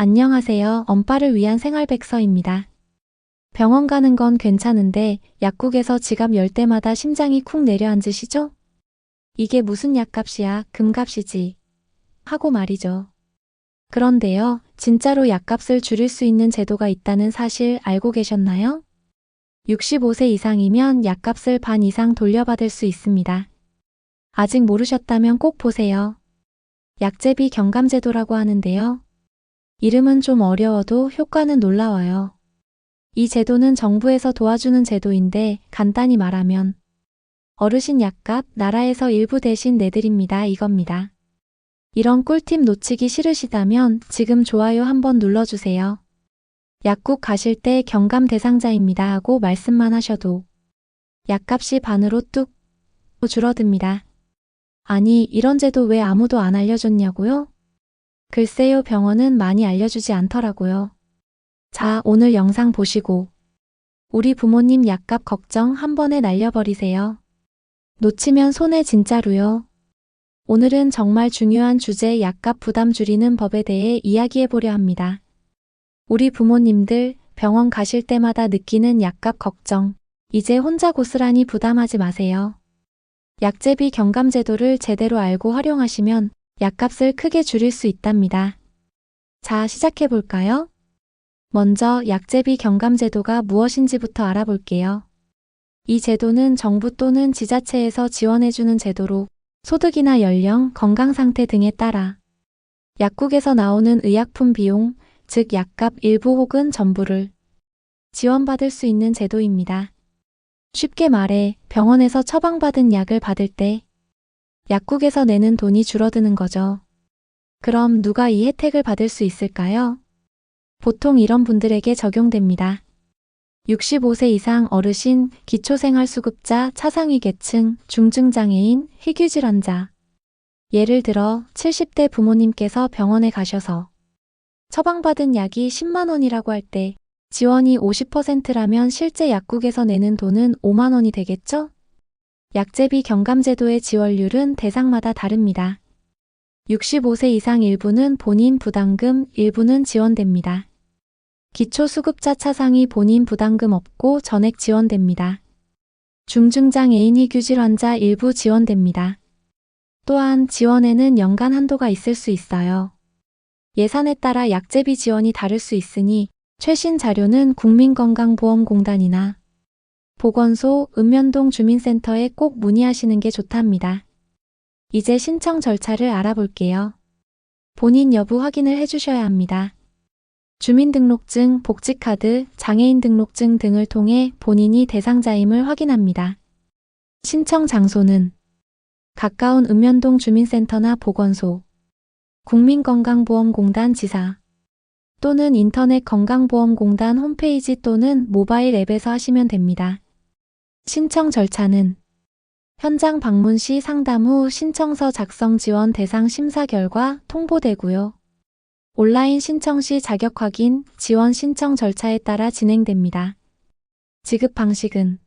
안녕하세요. 엄빠를 위한 생활백서입니다. 병원 가는 건 괜찮은데 약국에서 지갑 열 때마다 심장이 쿵 내려앉으시죠? 이게 무슨 약값이야, 금값이지. 하고 말이죠. 그런데요, 진짜로 약값을 줄일 수 있는 제도가 있다는 사실 알고 계셨나요? 65세 이상이면 약값을 반 이상 돌려받을 수 있습니다. 아직 모르셨다면 꼭 보세요. 약제비 경감제도라고 하는데요. 이름은 좀 어려워도 효과는 놀라워요. 이 제도는 정부에서 도와주는 제도인데 간단히 말하면 어르신 약값 나라에서 일부 대신 내드립니다 이겁니다. 이런 꿀팁 놓치기 싫으시다면 지금 좋아요 한번 눌러주세요. 약국 가실 때 경감 대상자입니다 하고 말씀만 하셔도 약값이 반으로 뚝 줄어듭니다. 아니, 이런 제도 왜 아무도 안 알려줬냐고요? 글쎄요, 병원은 많이 알려주지 않더라고요. 자, 오늘 영상 보시고 우리 부모님 약값 걱정 한 번에 날려버리세요. 놓치면 손해 진짜로요. 오늘은 정말 중요한 주제 약값 부담 줄이는 법에 대해 이야기해보려 합니다. 우리 부모님들 병원 가실 때마다 느끼는 약값 걱정, 이제 혼자 고스란히 부담하지 마세요. 약제비 경감제도를 제대로 알고 활용하시면 약값을 크게 줄일 수 있답니다. 자, 시작해볼까요? 먼저 약제비 경감제도가 무엇인지부터 알아볼게요. 이 제도는 정부 또는 지자체에서 지원해주는 제도로 소득이나 연령, 건강상태 등에 따라 약국에서 나오는 의약품 비용, 즉 약값 일부 혹은 전부를 지원받을 수 있는 제도입니다. 쉽게 말해 병원에서 처방받은 약을 받을 때 약국에서 내는 돈이 줄어드는 거죠. 그럼 누가 이 혜택을 받을 수 있을까요? 보통 이런 분들에게 적용됩니다. 65세 이상 어르신, 기초생활수급자, 차상위계층, 중증장애인, 희귀질 환자. 예를 들어 70대 부모님께서 병원에 가셔서 처방받은 약이 10만 원이라고 할 때 지원이 50%라면 실제 약국에서 내는 돈은 5만 원이 되겠죠? 약제비 경감제도의 지원율은 대상마다 다릅니다. 65세 이상 일부는 본인 부담금, 일부는 지원됩니다. 기초수급자 차상위 본인 부담금 없고 전액 지원됩니다. 중증장애인 희귀질 환자 일부 지원됩니다. 또한 지원에는 연간 한도가 있을 수 있어요. 예산에 따라 약제비 지원이 다를 수 있으니 최신 자료는 국민건강보험공단이나 보건소, 읍면동 주민센터에 꼭 문의하시는 게 좋답니다. 이제 신청 절차를 알아볼게요. 본인 여부 확인을 해주셔야 합니다. 주민등록증, 복지카드, 장애인 등록증 등을 통해 본인이 대상자임을 확인합니다. 신청 장소는 가까운 읍면동 주민센터나 보건소, 국민건강보험공단 지사 또는 인터넷 건강보험공단 홈페이지 또는 모바일 앱에서 하시면 됩니다. 신청 절차는 현장 방문 시 상담 후 신청서 작성 지원 대상 심사 결과 통보되고요. 온라인 신청 시 자격 확인, 지원 신청 절차에 따라 진행됩니다. 지급 방식은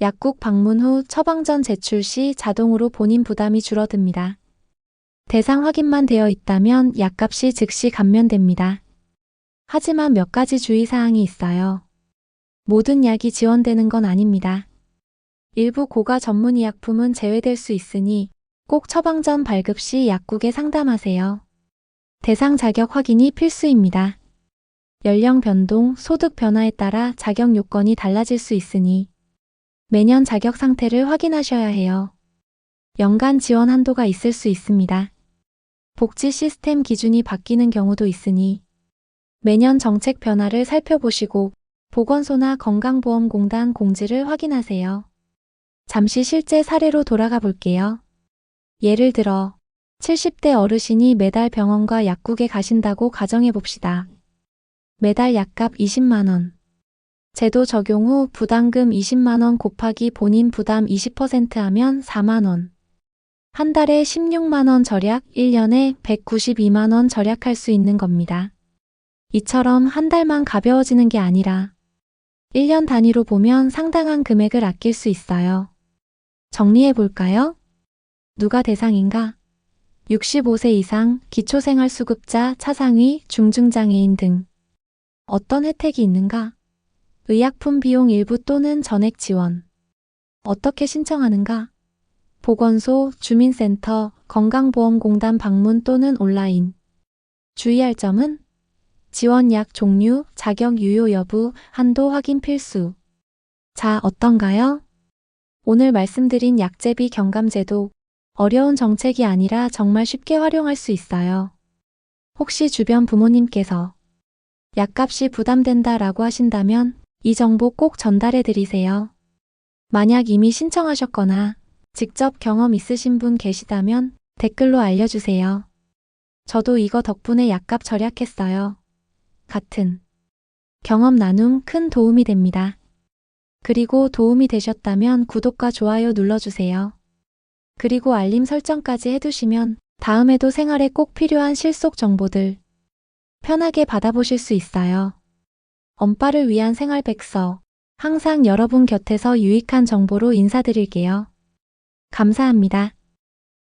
약국 방문 후 처방 전 제출 시 자동으로 본인 부담이 줄어듭니다. 대상 확인만 되어 있다면 약값이 즉시 감면됩니다. 하지만 몇 가지 주의사항이 있어요. 모든 약이 지원되는 건 아닙니다. 일부 고가 전문의약품은 제외될 수 있으니 꼭 처방 전 발급 시 약국에 상담하세요. 대상 자격 확인이 필수입니다. 연령 변동, 소득 변화에 따라 자격 요건이 달라질 수 있으니 매년 자격 상태를 확인하셔야 해요. 연간 지원 한도가 있을 수 있습니다. 복지 시스템 기준이 바뀌는 경우도 있으니 매년 정책 변화를 살펴보시고 보건소나 건강보험공단 공지를 확인하세요. 잠시 실제 사례로 돌아가 볼게요. 예를 들어 70대 어르신이 매달 병원과 약국에 가신다고 가정해 봅시다. 매달 약값 20만 원. 제도 적용 후 부담금 20만 원 곱하기 본인 부담 20% 하면 4만 원. 한 달에 16만 원 절약, 1년에 192만 원 절약할 수 있는 겁니다. 이처럼 한 달만 가벼워지는 게 아니라 1년 단위로 보면 상당한 금액을 아낄 수 있어요. 정리해 볼까요? 누가 대상인가? 65세 이상, 기초생활수급자, 차상위, 중증장애인 등 어떤 혜택이 있는가? 의약품 비용 일부 또는 전액 지원. 어떻게 신청하는가? 보건소, 주민센터, 건강보험공단 방문 또는 온라인. 주의할 점은 지원약 종류, 자격 유효 여부, 한도 확인 필수. 자, 어떤가요? 오늘 말씀드린 약제비 경감제도 어려운 정책이 아니라 정말 쉽게 활용할 수 있어요. 혹시 주변 부모님께서 약값이 부담된다라고 하신다면 이 정보 꼭 전달해 드리세요. 만약 이미 신청하셨거나 직접 경험 있으신 분 계시다면 댓글로 알려주세요. 저도 이거 덕분에 약값 절약했어요. 같은 경험 나눔 큰 도움이 됩니다. 그리고 도움이 되셨다면 구독과 좋아요 눌러주세요. 그리고 알림 설정까지 해두시면 다음에도 생활에 꼭 필요한 실속 정보들 편하게 받아보실 수 있어요. 엄빠를 위한 생활백서. 항상 여러분 곁에서 유익한 정보로 인사드릴게요. 감사합니다.